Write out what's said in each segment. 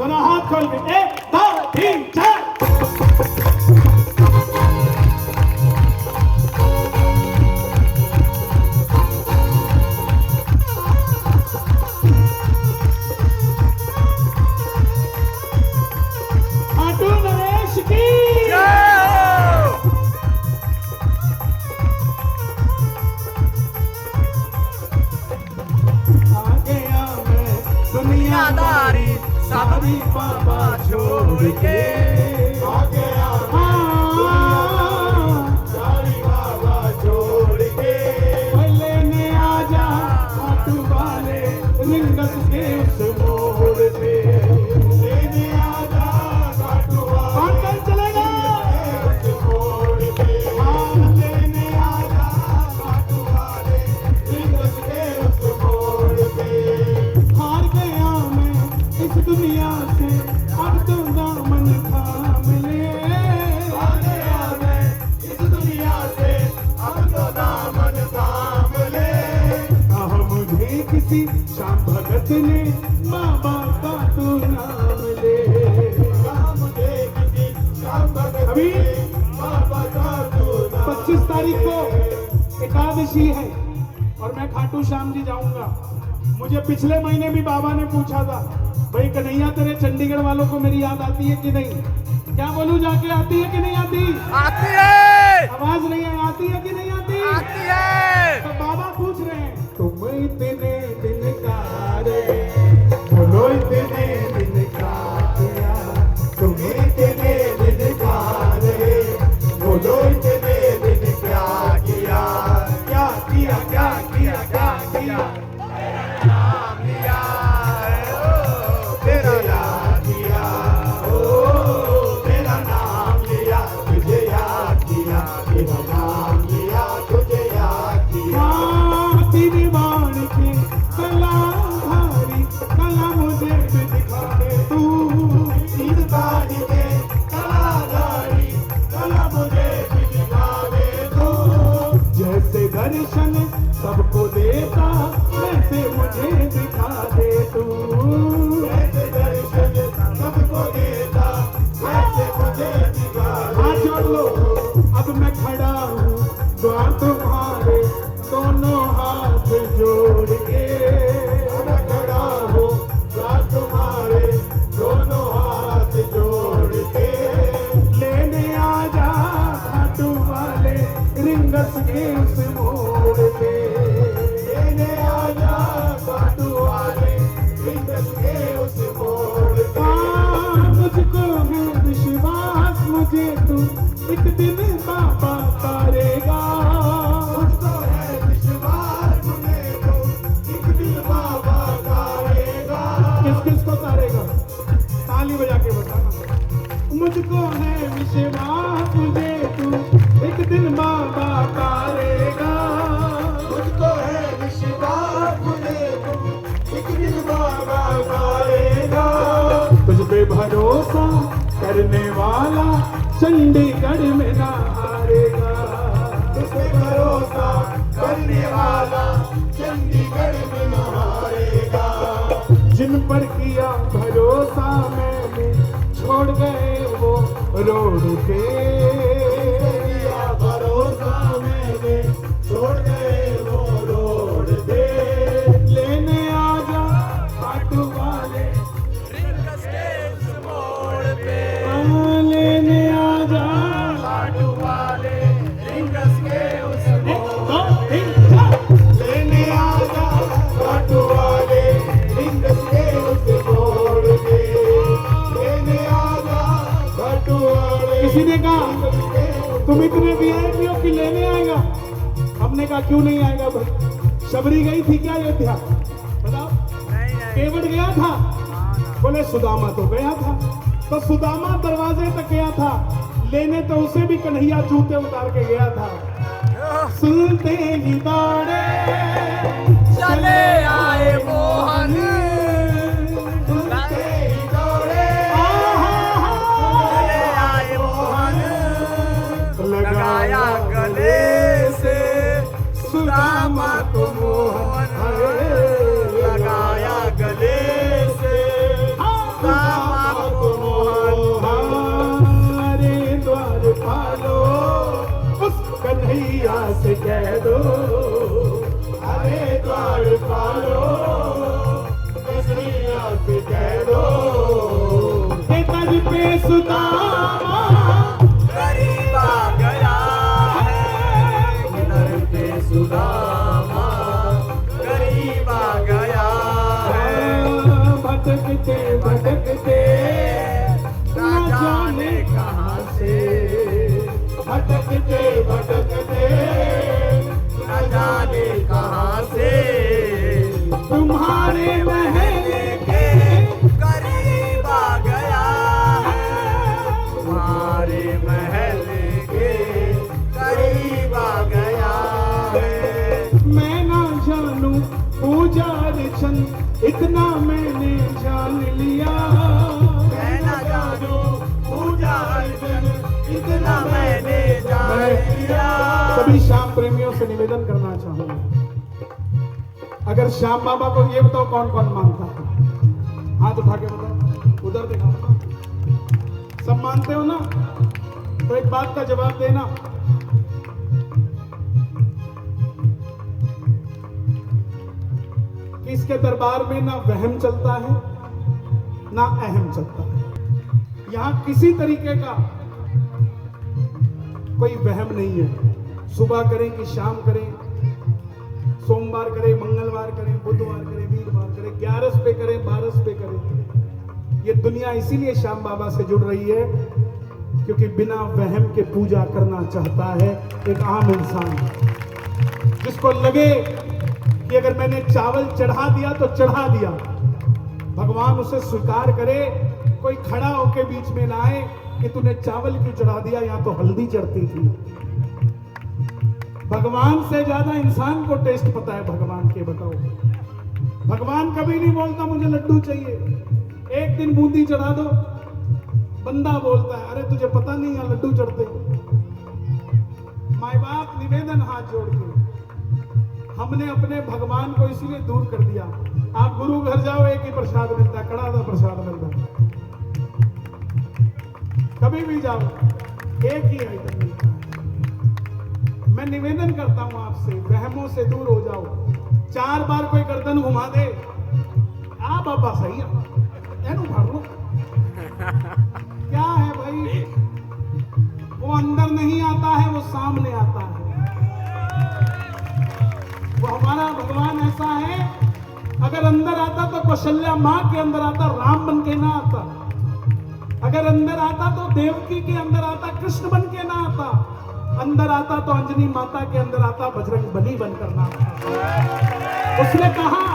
दोनों हाथ खोल के 1 2 3 4 खाटू नरेश की आ गया मैं दुनियादारी सारी बाबा छोड़ के आ गया सारी बाबा छोड़ के लेने आ जा खाटू वाले रिंगस के उस मोड़ पे लेने आ जा खाटू वाले कौन चलेगा उस मोड़ पे लेने आ जा खाटू वाले रिंगस के उस मोड़ पे हार गया मैं इस दुनिया से अब तो दामन थाम ले हार गया मैं इस दुनिया से अब तो दामन थाम ले कहा मुझे किसी श्याम भगत ने बाबा का तू नाम ले कहा मुझे किसी श्याम भगत अभी बाबा का तू नाम 25 तारीख को एकादशी है और मैं खाटू श्याम जी जाऊंगा। मुझे पिछले महीने भी बाबा ने पूछा था भाई कन्हैया तेरे चंडीगढ़ वालों को मेरी याद आती है कि नहीं। क्या बोलूं जाके आती है कि नहीं आती? आती है। आवाज नहीं है, आती है कि नहीं आती? आती है। तो बाबा पूछ रहे हैं तुम इतने दिन का रे बोलो इतने दिन का किया तुम इतने दिन का रे बोलो इतने दिन क्या किया क्या किया क्या किया क्या किया तेरा नाम लिया ओ तेरा नाम लिया तुझे याद किया तेरा नाम लिया तुझे याद किया तेरी वाणी की कला भारी कला मुझे भी दिखा दे तू तेरी वाणी के कला भारी कला मुझे भी दिखा दे तू जैसे दर्शन सबको देता वैसे मुझे दिखा दे तू जैसे दर्शन सबको देता वैसे मुझे दिखा दे। हाथ जोड़ लो अब मैं खड़ा हूँ द्वार तुम्हारे दोनों हाथ जोड़ के मैं खड़ा हूँ द्वार तुम्हारे दोनों हाथ जोड़ के लेने आ जा खाटू वाले रिंगस के उस मोड़ पे लेने आ जा खाटू वाले रिंगस के उस मोड़ पे मुझको है विश्वास मुझे तू एक दिन बाबा तारेगा मुझको है विश्वास मुझे तू एक दिन बाबा तारेगा। किस किस को तारेगा? ताली बजा के बताना। मुझको है विश्वास मुझे तू एक दिन बाबा तारेगा मुझको है विश्वास मुझे तू एक दिन बाबा तारेगा। तुझ पे भरोसा करने वाला चंडीगढ़ में ना हारेगा तुझ पे भरोसा करने वाला चंडीगढ़ में ना हारेगा। जिन पर किया भरोसा मैंने छोड़ गए वो रोड पे किया भरोसा मैंने छोड़ गए वो रोड पे लेने आ जा खाटू वाले रिंगस के उस मोड़ पे लेने आ जा खाटू वाले रिंगस के उस लेने आ जा खाटू वाले रिंगस के उस मोड़ पे लेने आ जा खाटू वाले। किसी ने कहा तुम इतने वीआईपी हो कि लेने आएगा? हमने कहा क्यों नहीं आएगा भाई। शबरी गई थी क्या अयोध्या? बताओ। केवट गया था? बोले सुदामा तो गया था। तो सुदामा दरवाजे तक गया था लेने तो उसे भी कन्हैया जूते उतार के गया था। सुनते ही दौड़े चले आए मोहन सुनते ही दौड़े चले आए मोहन लगाया गले से सुदामा को मोहन लगाया गले से सुदामा से कह दो, अरे द्वार पालो, कसरिया से कह दो, के तज पे सुदामा गरीब आ गया है, दर पे सुदामा गरीब आ गया है। भटकते भटकते ना जाने कहाँ से, भटकते भटकते न जाने कहाँ से, तुम्हारे महल के करीब आ गया है, तुम्हारे महल के करीब आ गया है। मैं ना जानू पूजा अर्चन, इतना मैंने जान लिया। मैं न जानू पूजा अर्चन, इतना मैंने जान लिया। सभी श्याम प्रेमियों से निवेदन करना चाहूंगा, अगर श्याम बाबा को ये बताओ कौन कौन मानता है, हाथ उठा के बताओ, उधर देखा सब मानते हो ना, तो एक बात का जवाब देना, कि इसके दरबार में ना वहम चलता है ना अहम चलता है। यहां किसी तरीके का कोई वहम नहीं है। सुबह करें कि शाम करें, सोमवार करें, मंगलवार करें, बुधवार करें, वीरवार करें, 11 पे करें, 12 पे करें, ये दुनिया इसीलिए श्याम बाबा से जुड़ रही है क्योंकि बिना वहम के पूजा करना चाहता है एक आम इंसान, जिसको लगे कि अगर मैंने चावल चढ़ा दिया तो चढ़ा दिया, भगवान उसे स्वीकार करे। कोई खड़ा होके बीच में ना आए कि तूने चावल क्यों चढ़ा दिया, यहाँ तो हल्दी चढ़ती थी। भगवान से ज्यादा इंसान को टेस्ट पता है भगवान के, बताओ। भगवान कभी नहीं बोलता मुझे लड्डू चाहिए, एक दिन बूंदी चढ़ा दो, बंदा बोलता है अरे तुझे पता नहीं है लड्डू चढ़ते। माय बाप निवेदन हाथ जोड़ के, हमने अपने भगवान को इसीलिए दूर कर दिया। आप गुरु घर जाओ, एक ही प्रसाद मिलता है, कड़ा दा प्रसाद मिलता है। कभी भी जाओ एक ही आइटम मिलता है। मैं निवेदन करता हूं आपसे, वहमों से दूर हो जाओ। 4 बार कोई गर्दन घुमा दे, आ बाबा सही है, एनु भाग लो। क्या है भाई, वो अंदर नहीं आता है, वो सामने आता है। वो हमारा भगवान ऐसा है, अगर अंदर आता तो कौशल्या मां के अंदर आता, राम बन के ना आता। अगर अंदर आता तो देवकी के अंदर आता, कृष्ण बन के ना आता। अंदर आता तो अंजनी माता के अंदर आता, बजरंग बली बनकर ना आता। उसने कहा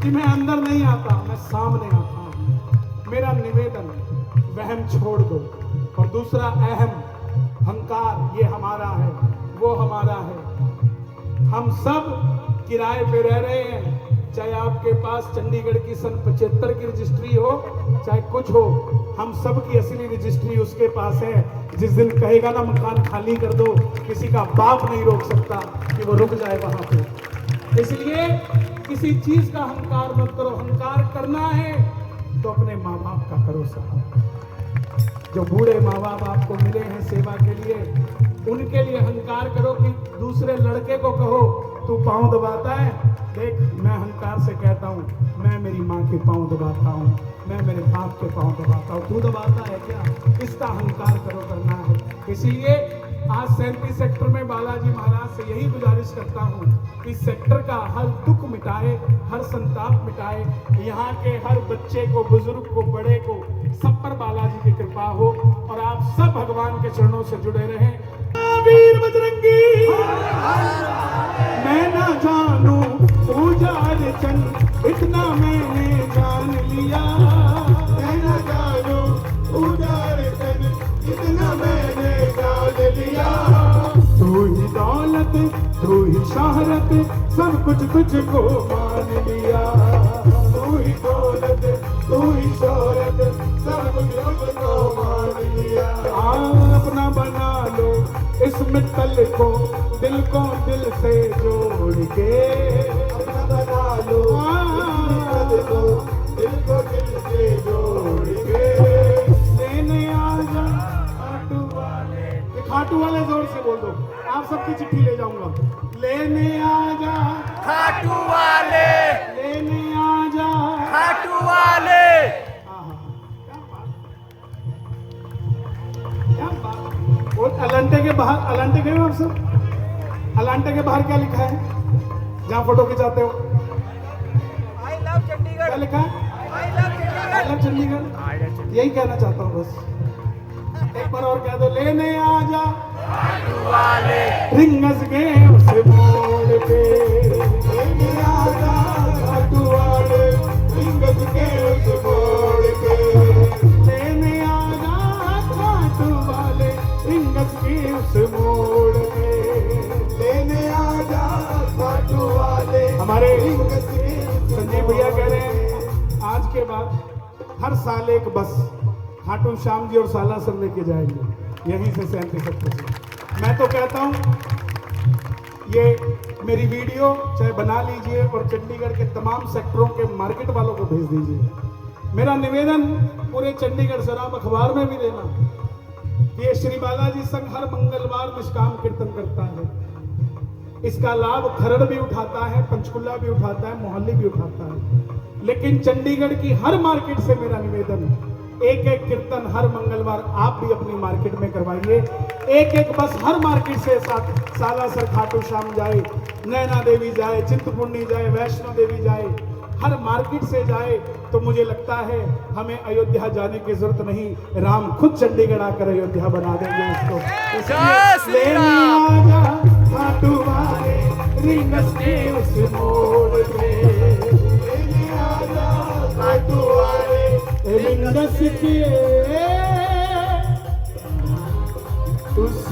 कि मैं अंदर नहीं आता, मैं सामने आता हूं। मेरा निवेदन, वहम छोड़ दो। और दूसरा अहम, अहंकार, ये हमारा है, वो हमारा है। हम सब किराए पे रह रहे हैं, चाहे आपके पास चंडीगढ़ की सन 75 की रजिस्ट्री हो, चाहे कुछ हो, हम सब की असली रजिस्ट्री उसके पास है। जिस दिन कहेगा ना मकान खाली कर दो, किसी का बाप नहीं रोक सकता कि वो रुक जाए वहां पे। इसलिए किसी चीज का अहंकार मत करो। अहंकार करना है तो अपने माँ बाप का करो साहब। जो बूढ़े माँ बाप आपको मिले हैं सेवा के लिए, उनके लिए अहंकार करो कि दूसरे लड़के को कहो तू पांव दबाता है, देख मैं अहंकार से कहता हूँ, मैं मेरी माँ के पांव दबाता हूँ, मैं मेरे बाप के पांव दबाता हूँ, तू दबाता है क्या? इसका अहंकार करो करना है। इसीलिए आज 37 सेक्टर में बालाजी महाराज से यही गुजारिश करता हूँ कि सेक्टर का हर दुख मिटाए, हर संताप मिटाए। यहाँ के हर बच्चे को, बुजुर्ग को, बड़े को, सब पर बालाजी की कृपा हो और आप सब भगवान के चरणों से जुड़े रहें। वीर बजरंगी, मैं ना जानू पूजा अर्चन, इतना मैंने जान लिया। मैं ना जानू पूजा अर्चन, इतना मैंने जान लिया। तू ही दौलत, तू ही शोहरत, सब कुछ तुझको मान लिया। तू ही दौलत, तू ही शोहरत, सब कुछ तुझको मान लिया। अपना बना लो इस मित्तल को, दिल को दिल से जोड़ के। अपना बना लो मित्तल को, दिल को दिल से जोड़ के। लेने आ जा खाटू वाले, खाटू वाले जोर से बोल दो। आप आप सबकी चिट्ठी ले जाऊंगा। लेने आजा खाटू वाले, लेने आजा। खाटू वाले। आहा, क्या बात। वो अलांटे के बाहर, अलांटे गए हो आप सब? अलांटे के बाहर क्या लिखा है जहाँ फोटो खिंचाते हो? I love Chandigarh. क्या लिखा है? I love Chandigarh. I love Chandigarh. यही कहना चाहता हूँ बस। एक बार और कह दो, लेने आजा खाटू वाले। रिंगस के उस मोड़ पे, लेने आजा खाटू वाले, रिंगस के उस मोड़ पे, लेने आजा खाटू वाले, रिंगस के उस मोड़ पे, लेने आजा खाटू वाले। हमारे संजय भैया कह रहे हैं आज के बाद हर साल एक बस खाटू श्याम जी और सालासर लेके जाएंगे यहीं से 37 से। मैं तो कहता हूँ ये मेरी वीडियो चाहे बना लीजिए और चंडीगढ़ के तमाम सेक्टरों के मार्केट वालों को भेज दीजिए। मेरा निवेदन पूरे चंडीगढ़ शराब अखबार में भी देना कि ये श्री बालाजी संघ हर मंगलवार निष्काम कीर्तन करता है। इसका लाभ खरड़ भी उठाता है, पंचकुला भी उठाता है, मोहाली भी उठाता है। लेकिन चंडीगढ़ की हर मार्केट से मेरा निवेदन, एक एक कीर्तन हर मंगलवार आप भी अपनी मार्केट में करवाइए। एक एक बस हर मार्केट से साथ सालासर खाटू श्याम जाए, नैना देवी जाए, चिंतपूर्णी जाए, वैष्णो देवी जाए, हर मार्केट से जाए। तो मुझे लगता है हमें अयोध्या जाने की जरूरत नहीं, राम खुद चंडीगढ़ आकर अयोध्या बना देंगे उसको। जय श्री लेने राम। आजा खाटू वाले, रिंगस के उस मोड़ पे, लेने आजा खाटू वाले, रिंगस के उस